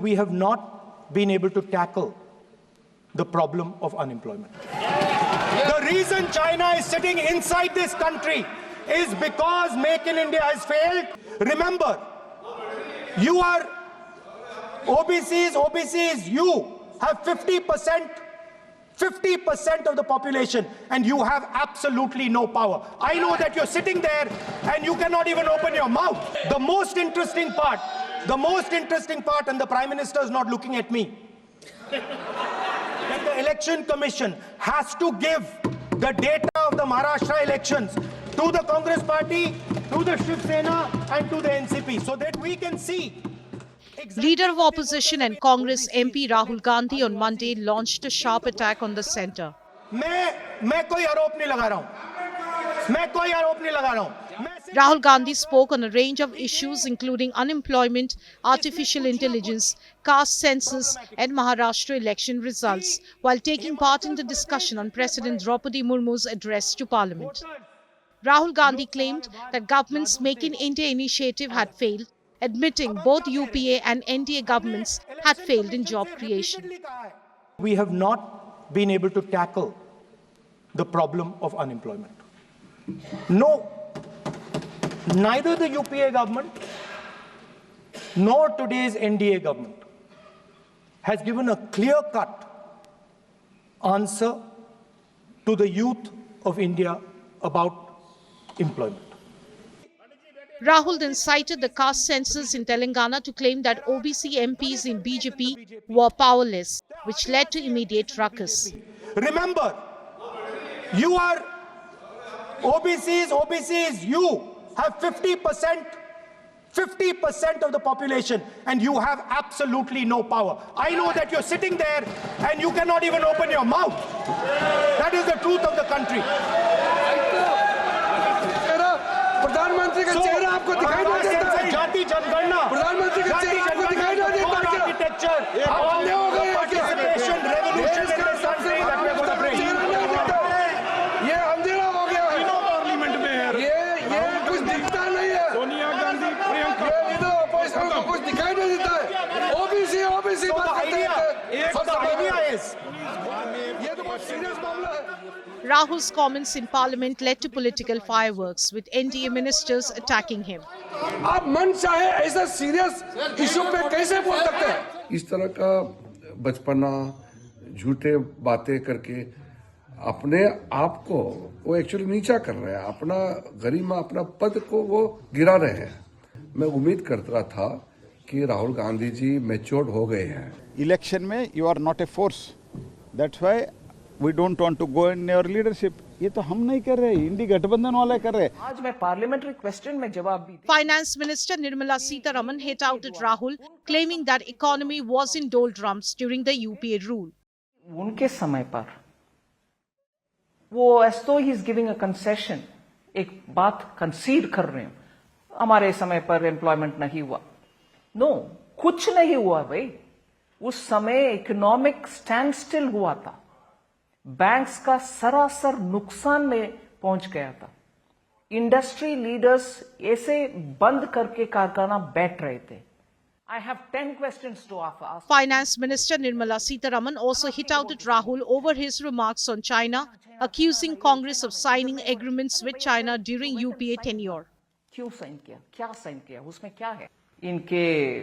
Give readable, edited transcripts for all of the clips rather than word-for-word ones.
We have not been able to tackle the problem of unemployment. The reason China is sitting inside this country is because Make in India has failed. Remember, you are OBCs, you have 50% of the population and you have absolutely no power. I know that you're sitting there and you cannot even open your mouth. The most interesting part, and the Prime Minister is not looking at me, that the Election Commission has to give the data of the Maharashtra elections to the Congress Party, to the Shiv Sena and to the NCP so that we can see. Leader of opposition and Congress MP Rahul Gandhi on Monday launched a sharp attack on the centre. मैं कोई आरोप नहीं लगा रहा हूं. Rahul Gandhi spoke on a range of issues including unemployment, artificial intelligence, caste census and Maharashtra election results while taking part in the discussion on President Draupadi Murmu's address to Parliament. Rahul Gandhi claimed that government's Make in India initiative had failed, admitting both UPA and NDA governments had failed in job creation. We have not been able to tackle the problem of unemployment. No, neither the UPA government nor today's NDA government has given a clear-cut answer to the youth of India about employment. Rahul then cited the caste census in Telangana to claim that OBC MPs in BJP were powerless, which led to immediate ruckus. Remember, you are OBCs, you have 50% of the population and you have absolutely no power. I know that you're sitting there and you cannot even open your mouth. That is the truth of the country. प्रधानमंत्री का चेहरा आपको दिखाई नहीं देता है। जाति जनगणना, प्रधानमंत्री का चेहरा आपको दिखाई नहीं देता है। आर्किटेक्चर, अंधे हो गए participation, revolution in the country that we are going to bring. ये अंधेरा हो गया है। पार्लियामेंट में है। ये कुछ दिखता नहीं है। सोनिया गांधी, प्रियंका, ये तो अपोजिशन को कुछ दिखाई नहीं देता है। ओबीसी बात करते हैं। ये तो बहुत सीरियस मामला है। Rahul's comments in Parliament led to political fireworks, with NDA ministers attacking him. आप मन चाहे ऐसा सीरियस इशू पे कैसे बोल सकते हैं? इस तरह का बचपना, झूठे बातें करके अपने आप को वो एक्चुअली नीचा कर रहे हैं, अपना गरिमा, अपना पद को वो गिरा रहे हैं। मैं उम्मीद करता था कि राहुल गांधी जी मैच्योर्ड हो गए हैं। इलेक्शन में you are not a force, that's why we don't want to go in your leadership. ये तो हम नहीं कर रहे, इंडी गठबंधन वाले कर रहे। आज मैं पार्लियामेंट्री क्वेश्चन में जवाब भी Finance Minister Nirmala Sitharaman hit out at Rahul, claiming that economy was in doldrums during the UPA rule. उनके समय पर वो as though he is giving a concession, एक बात कंसीड कर रहे हैं, हमारे समय पर एम्प्लॉयमेंट नहीं हुआ। नो, कुछ नहीं हुआ भाई। उस समय इकोनॉमिक स्टैंड स्टिल हुआ था, बैंक्स का सरासर नुकसान में पहुंच गया था, इंडस्ट्री लीडर्स ऐसे बंद करके कारखाना बैठ रहे थे। I have 10 questions to ask. Finance Minister Nirmala Sitharaman also hit out at Rahul over his remarks on China, accusing Congress of signing agreements with China during UPA tenure. क्यों sign किया, क्या साइन किया, उसमें क्या है? इनके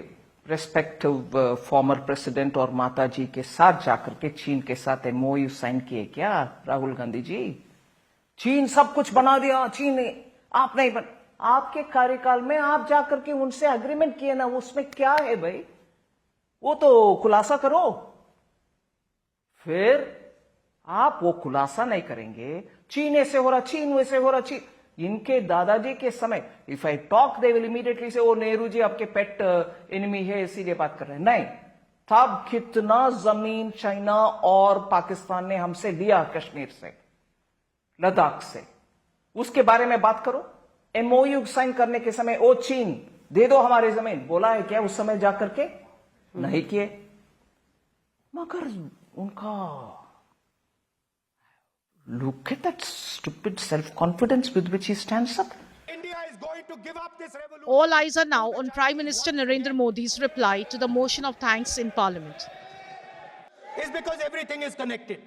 respective former president और माता जी के साथ जाकर के चीन के साथ एमओयू साइन किए क्या राहुल गांधी जी? चीन सब कुछ बना दिया, चीन ने, आप नहीं बन, आपके कार्यकाल में आप जाकर के उनसे एग्रीमेंट किए ना, उसमें क्या है भाई? वो तो खुलासा करो। फिर आप वो खुलासा नहीं करेंगे, चीन ऐसे हो रहा, चीन वैसे हो रहा, चीन। इनके दादाजी के समय if I talk they will immediately say, oh Nehru ji आपके पेट एनिमी है, इसीलिए बात कर रहे हैं। नहीं, तब कितना जमीन चाइना और पाकिस्तान ने हमसे लिया, कश्मीर से, लद्दाख से, उसके बारे में बात करो। एमओयू साइन करने के समय ओ चीन दे दो हमारी जमीन, बोला है क्या उस समय जाकर के? नहीं किए। मगर उनका look at that stupid self-confidence with which he stands up. India is going to to give up this revolution. All eyes are now on Prime Minister Narendra Modi's reply to the motion of thanks in Parliament. Is because everything is connected.